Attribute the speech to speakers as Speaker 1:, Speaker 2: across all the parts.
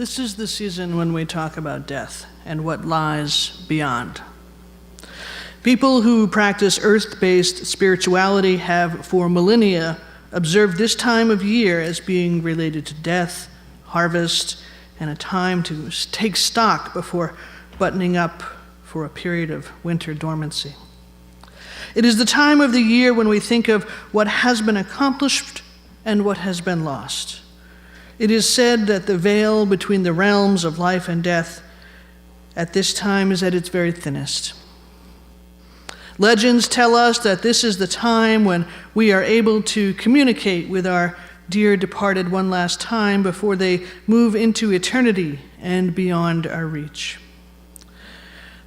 Speaker 1: This is the season when we talk about death and what lies beyond. People who practice earth-based spirituality have for millennia observed this time of year as being related to death, harvest, and a time to take stock before buttoning up for a period of winter dormancy. It is the time of the year when we think of what has been accomplished and what has been lost. It is said that the veil between the realms of life and death at this time is at its very thinnest. Legends tell us that this is the time when we are able to communicate with our dear departed one last time before they move into eternity and beyond our reach.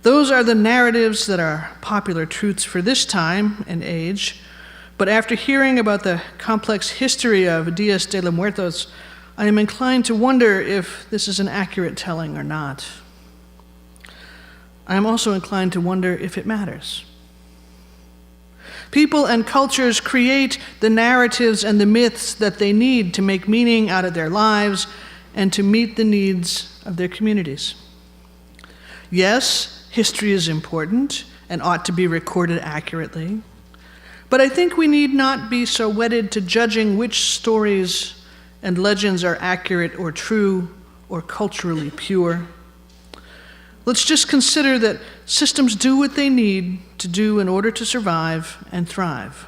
Speaker 1: Those are the narratives that are popular truths for this time and age, but after hearing about the complex history of Días de los Muertos, I am inclined to wonder if this is an accurate telling or not. I am also inclined to wonder if it matters. People and cultures create the narratives and the myths that they need to make meaning out of their lives and to meet the needs of their communities. Yes, history is important and ought to be recorded accurately, but I think we need not be so wedded to judging which stories and legends are accurate or true or culturally pure. Let's just consider that systems do what they need to do in order to survive and thrive.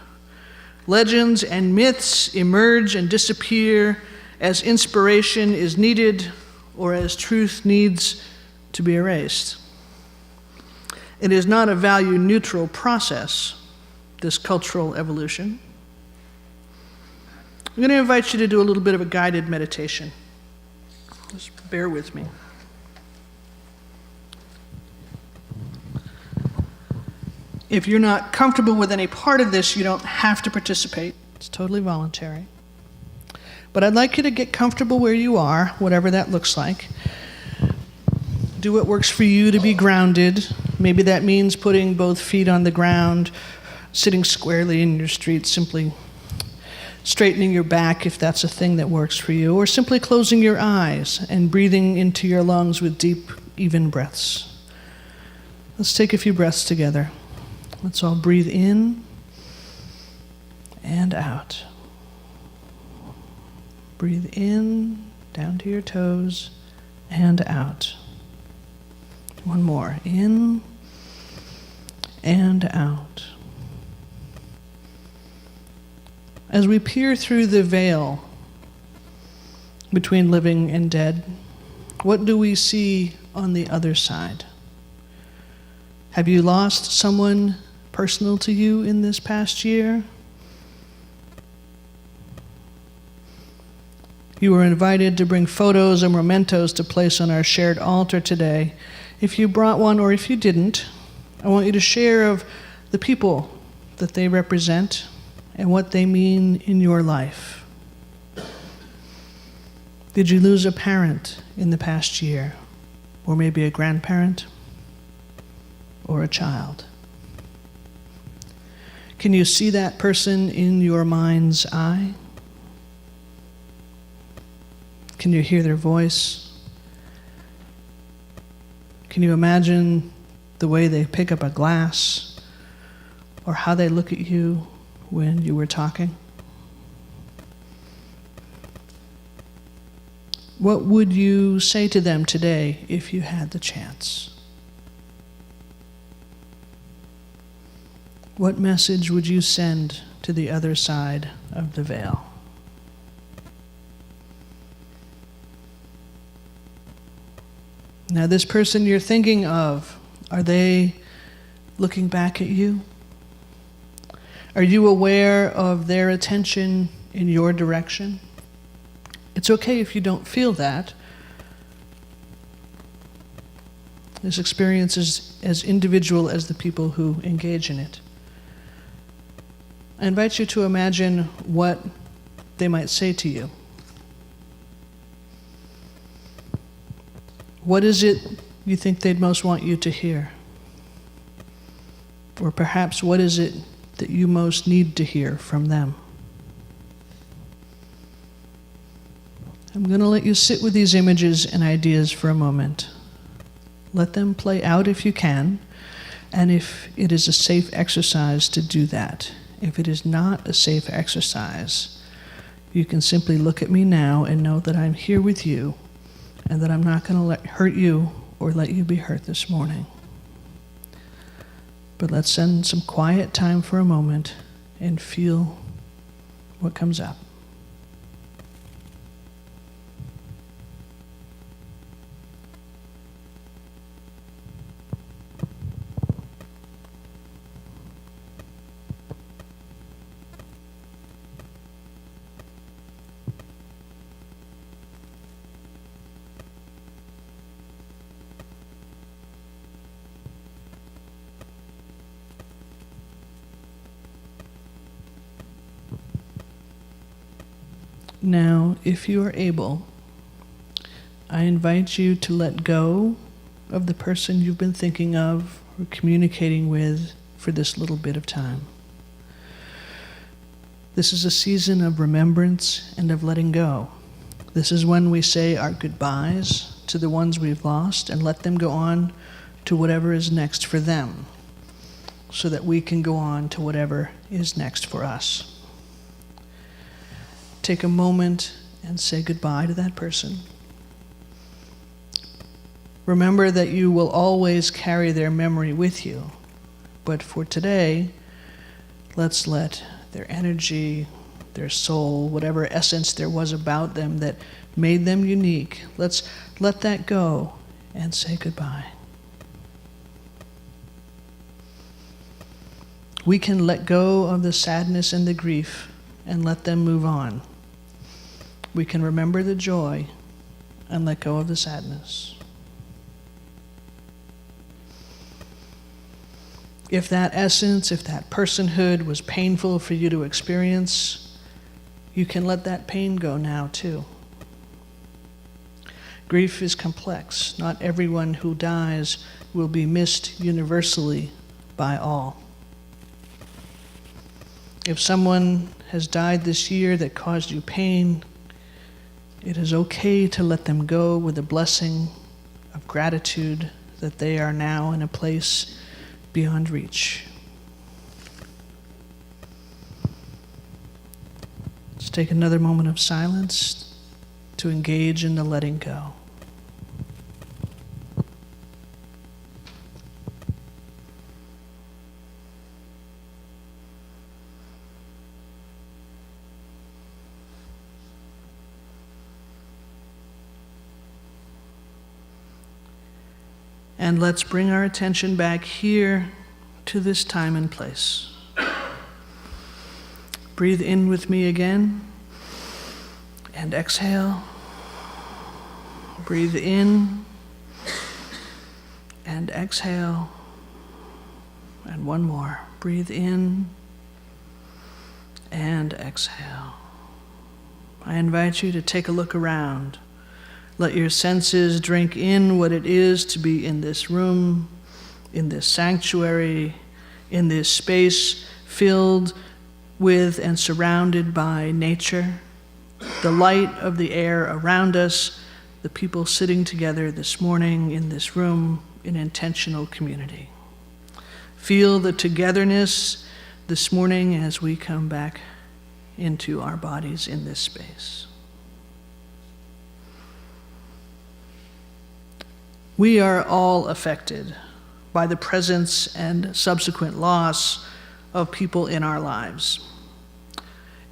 Speaker 1: Legends and myths emerge and disappear as inspiration is needed or as truth needs to be erased. It is not a value-neutral process, this cultural evolution. I'm going to invite you to do a little bit of a guided meditation. Just bear with me. If you're not comfortable with any part of this, you don't have to participate. It's totally voluntary. But I'd like you to get comfortable where you are, whatever that looks like. Do what works for you to be grounded. Maybe that means putting both feet on the ground, sitting squarely in your street, simply straightening your back if that's a thing that works for you, or simply closing your eyes and breathing into your lungs with deep, even breaths. Let's take a few breaths together. Let's all breathe in and out. Breathe in, down to your toes, and out. One more. In and out. As we peer through the veil between living and dead, what do we see on the other side? Have you lost someone personal to you in this past year? You were invited to bring photos and mementos to place on our shared altar today. If you brought one or if you didn't, I want you to share of the people that they represent and what they mean in your life. Did you lose a parent in the past year? Or maybe a grandparent? Or a child? Can you see that person in your mind's eye? Can you hear their voice? Can you imagine the way they pick up a glass or how they look at you when you were talking? What would you say to them today if you had the chance? What message would you send to the other side of the veil? Now, this person you're thinking of, are they looking back at you? Are you aware of their attention in your direction? It's okay if you don't feel that. This experience is as individual as the people who engage in it. I invite you to imagine what they might say to you. What is it you think they'd most want you to hear? Or perhaps what is it that you most need to hear from them? I'm going to let you sit with these images and ideas for a moment. Let them play out if you can, and if it is a safe exercise to do that. If it is not a safe exercise, you can simply look at me now and know that I'm here with you and that I'm not going to hurt you or let you be hurt this morning. But let's spend some quiet time for a moment and feel what comes up. Now, if you are able, I invite you to let go of the person you've been thinking of or communicating with for this little bit of time. This is a season of remembrance and of letting go. This is when we say our goodbyes to the ones we've lost and let them go on to whatever is next for them, so that we can go on to whatever is next for us. Take a moment and say goodbye to that person. Remember that you will always carry their memory with you, but for today, let's let their energy, their soul, whatever essence there was about them that made them unique, let's let that go and say goodbye. We can let go of the sadness and the grief and let them move on. We can remember the joy and let go of the sadness. If that essence, if that personhood was painful for you to experience, you can let that pain go now too. Grief is complex. Not everyone who dies will be missed universally by all. If someone has died this year that caused you pain, it is okay to let them go with a blessing of gratitude that they are now in a place beyond reach. Let's take another moment of silence to engage in the letting go. And let's bring our attention back here to this time and place. Breathe in with me again and exhale. Breathe in and exhale. And one more. Breathe in and exhale. I invite you to take a look around. Let your senses drink in what it is to be in this room, in this sanctuary, in this space filled with and surrounded by nature, the light of the air around us, the people sitting together this morning in this room in intentional community. Feel the togetherness this morning as we come back into our bodies in this space. We are all affected by the presence and subsequent loss of people in our lives.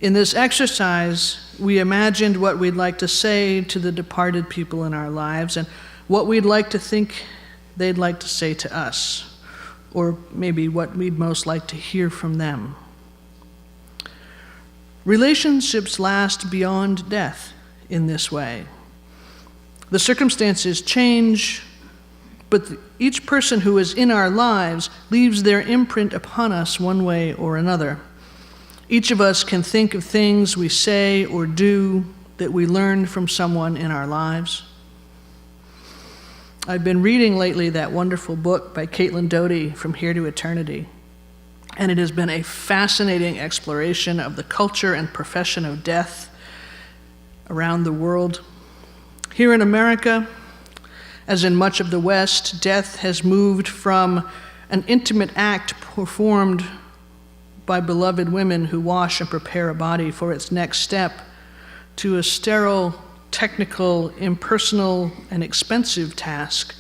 Speaker 1: In this exercise, we imagined what we'd like to say to the departed people in our lives and what we'd like to think they'd like to say to us, or maybe what we'd most like to hear from them. Relationships last beyond death in this way. The circumstances change, but each person who is in our lives leaves their imprint upon us one way or another. Each of us can think of things we say or do that we learned from someone in our lives. I've been reading lately that wonderful book by Caitlin Doughty, From Here to Eternity, and it has been a fascinating exploration of the culture and profession of death around the world. Here in America, as in much of the West, death has moved from an intimate act performed by beloved women who wash and prepare a body for its next step to a sterile, technical, impersonal, and expensive task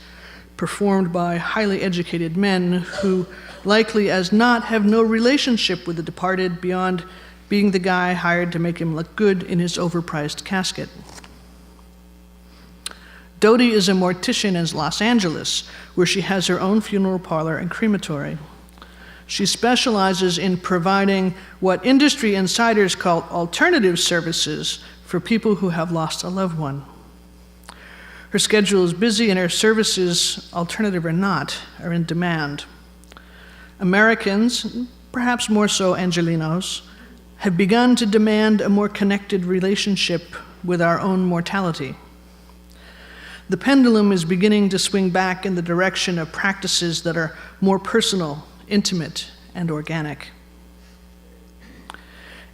Speaker 1: performed by highly educated men who, likely as not, have no relationship with the departed beyond being the guy hired to make him look good in his overpriced casket. Dodie is a mortician in Los Angeles, where she has her own funeral parlor and crematory. She specializes in providing what industry insiders call alternative services for people who have lost a loved one. Her schedule is busy and her services, alternative or not, are in demand. Americans, perhaps more so Angelenos, have begun to demand a more connected relationship with our own mortality. The pendulum is beginning to swing back in the direction of practices that are more personal, intimate, and organic.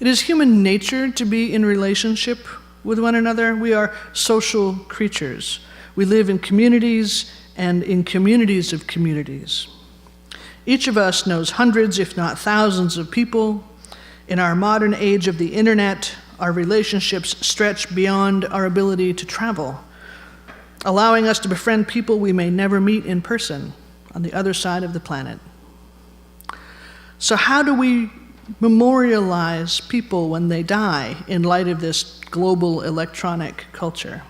Speaker 1: It is human nature to be in relationship with one another. We are social creatures. We live in communities and in communities of communities. Each of us knows hundreds, if not thousands, of people. In our modern age of the internet, our relationships stretch beyond our ability to travel, allowing us to befriend people we may never meet in person on the other side of the planet. So how do we memorialize people when they die in light of this global electronic culture?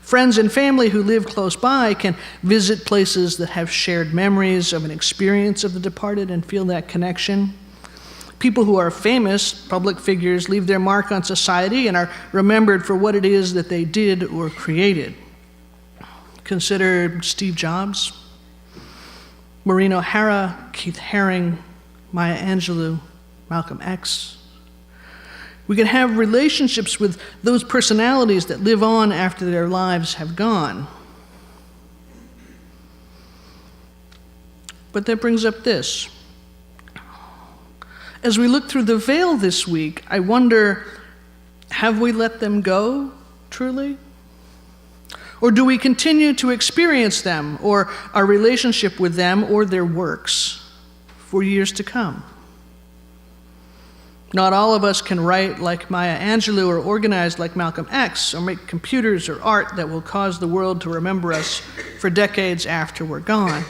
Speaker 1: Friends and family who live close by can visit places that have shared memories of an experience of the departed and feel that connection. People who are famous, public figures, leave their mark on society and are remembered for what it is that they did or created. Consider Steve Jobs, Maureen O'Hara, Keith Haring, Maya Angelou, Malcolm X. We can have relationships with those personalities that live on after their lives have gone. But that brings up this. As we look through the veil this week, I wonder, have we let them go, truly? Or do we continue to experience them, or our relationship with them, or their works, for years to come? Not all of us can write like Maya Angelou or organize like Malcolm X, or make computers or art that will cause the world to remember us for decades after we're gone.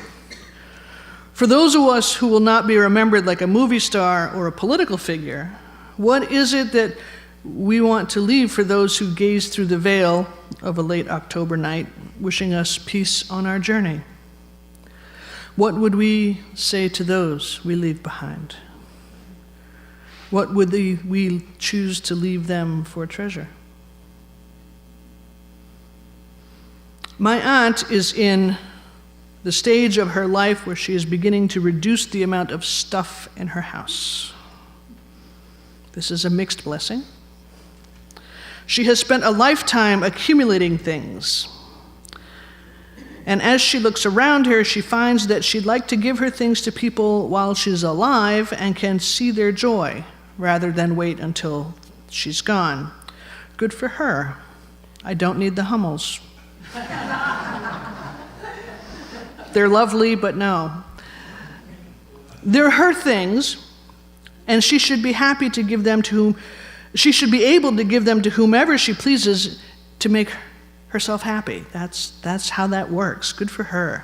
Speaker 1: For those of us who will not be remembered like a movie star or a political figure, what is it that we want to leave for those who gaze through the veil of a late October night, wishing us peace on our journey? What would we say to those we leave behind? What would we choose to leave them for treasure? My aunt is in the stage of her life where she is beginning to reduce the amount of stuff in her house. This is a mixed blessing. She has spent a lifetime accumulating things. And as she looks around her, she finds that she'd like to give her things to people while she's alive and can see their joy, rather than wait until she's gone. Good for her. I don't need the Hummels. They're lovely, but no. They're her things, and she should be happy to give them to whom, she should be able to give them to whomever she pleases to make herself happy. That's how that works. Good for her.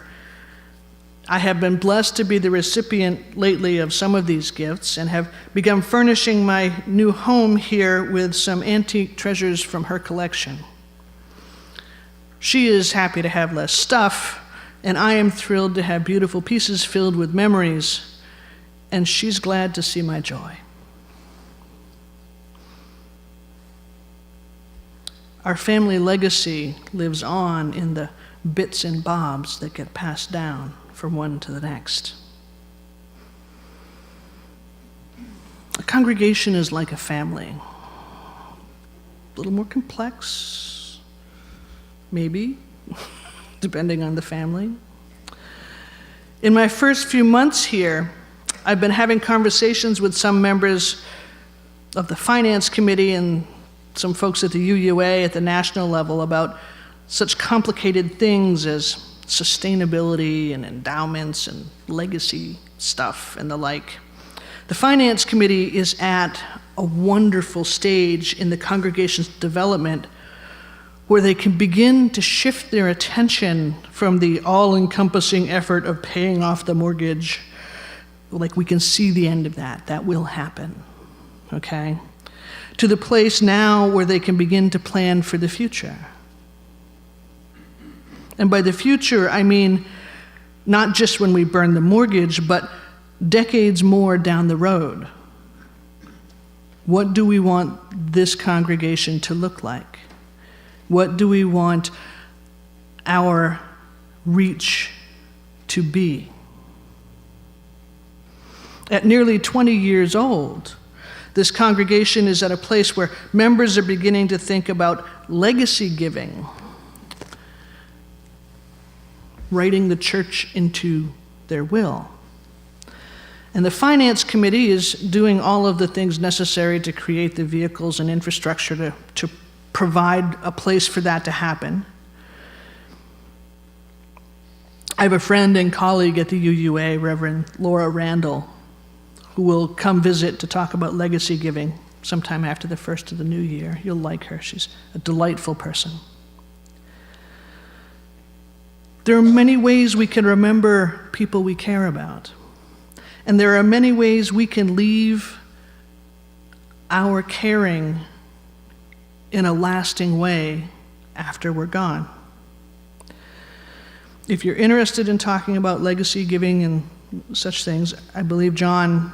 Speaker 1: I have been blessed to be the recipient lately of some of these gifts and have begun furnishing my new home here with some antique treasures from her collection. She is happy to have less stuff, and I am thrilled to have beautiful pieces filled with memories, and she's glad to see my joy. Our family legacy lives on in the bits and bobs that get passed down from one to the next. A congregation is like a family. A little more complex, maybe, depending on the family. In my first few months here, I've been having conversations with some members of the finance committee and some folks at the UUA at the national level about such complicated things as sustainability and endowments and legacy stuff and the like. The Finance Committee is at a wonderful stage in the congregation's development where they can begin to shift their attention from the all-encompassing effort of paying off the mortgage. Like, we can see the end of that. That will happen, okay? To the place now where they can begin to plan for the future. And by the future, I mean not just when we burn the mortgage, but decades more down the road. What do we want this congregation to look like? What do we want our reach to be? At nearly 20 years old, this congregation is at a place where members are beginning to think about legacy giving, writing the church into their will. And the Finance Committee is doing all of the things necessary to create the vehicles and infrastructure to provide a place for that to happen. I have a friend and colleague at the UUA, Reverend Laura Randall, who will come visit to talk about legacy giving sometime after the first of the new year. You'll like her. She's a delightful person. There are many ways we can remember people we care about. And there are many ways we can leave our caring in a lasting way after we're gone. If you're interested in talking about legacy giving and such things, I believe John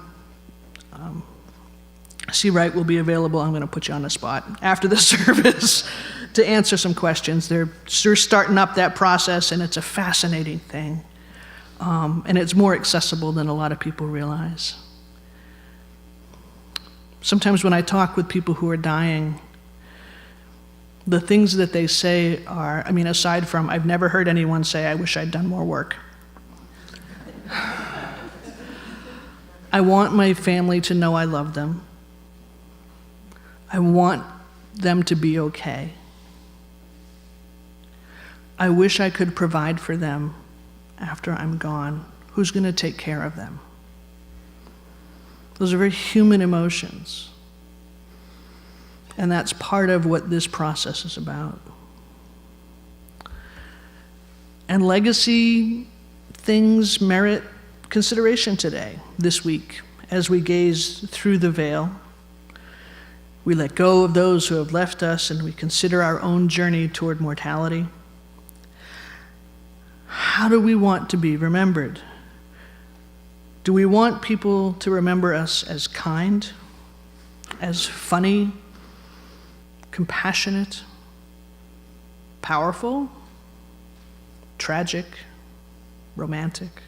Speaker 1: C. Wright will be available. I'm going to put you on the spot after the service to answer some questions. They're starting up that process, and it's a fascinating thing. And it's more accessible than a lot of people realize. Sometimes when I talk with people who are dying, the things that they say are, aside from, I've never heard anyone say, I wish I'd done more work. I want my family to know I love them. I want them to be okay. I wish I could provide for them after I'm gone. Who's going to take care of them? Those are very human emotions. And that's part of what this process is about. And legacy things merit consideration today, this week, as we gaze through the veil. We let go of those who have left us, and we consider our own journey toward mortality. How do we want to be remembered? Do we want people to remember us as kind, as funny, compassionate, powerful, tragic, romantic?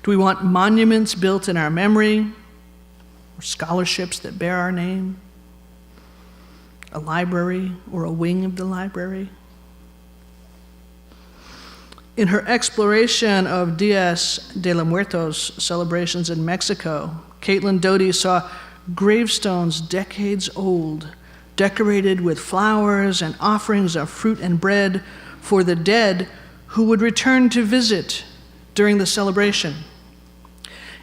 Speaker 1: Do we want monuments built in our memory, or scholarships that bear our name, a library or a wing of the library? In her exploration of Dias de los Muertos celebrations in Mexico, Caitlin Doty saw gravestones decades old, decorated with flowers and offerings of fruit and bread for the dead who would return to visit during the celebration.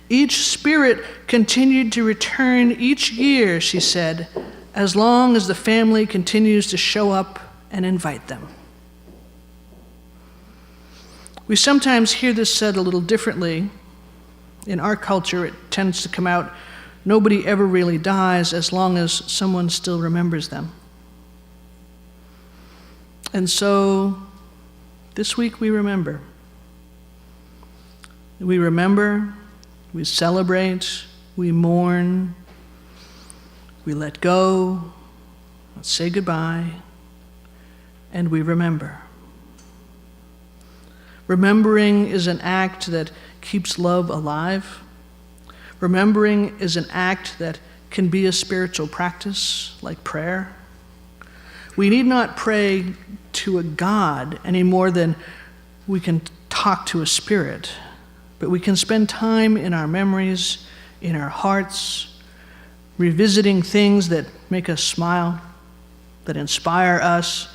Speaker 1: Each spirit continued to return each year, she said, as long as the family continues to show up and invite them. We sometimes hear this said a little differently. In our culture, it tends to come out, nobody ever really dies as long as someone still remembers them. And so, this week we remember. We remember, we celebrate, we mourn, we let go, say goodbye, and we remember. Remembering is an act that keeps love alive. Remembering is an act that can be a spiritual practice, like prayer. We need not pray to a God any more than we can talk to a spirit, but we can spend time in our memories, in our hearts, revisiting things that make us smile, that inspire us,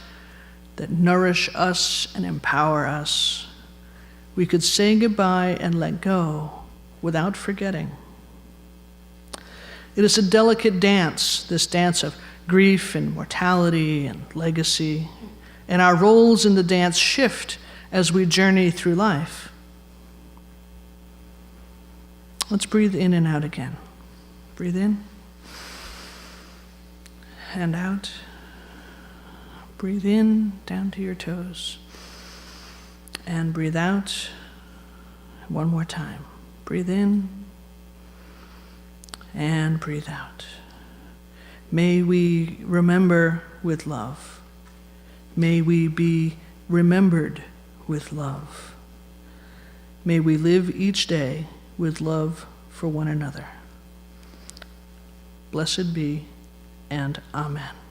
Speaker 1: that nourish us and empower us, we could say goodbye and let go without forgetting. It is a delicate dance, this dance of grief and mortality and legacy, and our roles in the dance shift as we journey through life. Let's breathe in and out again. Breathe in and out. Breathe in down to your toes. And breathe out one more time. Breathe in and breathe out. May we remember with love. May we be remembered with love. May we live each day with love for one another. Blessed be, and amen.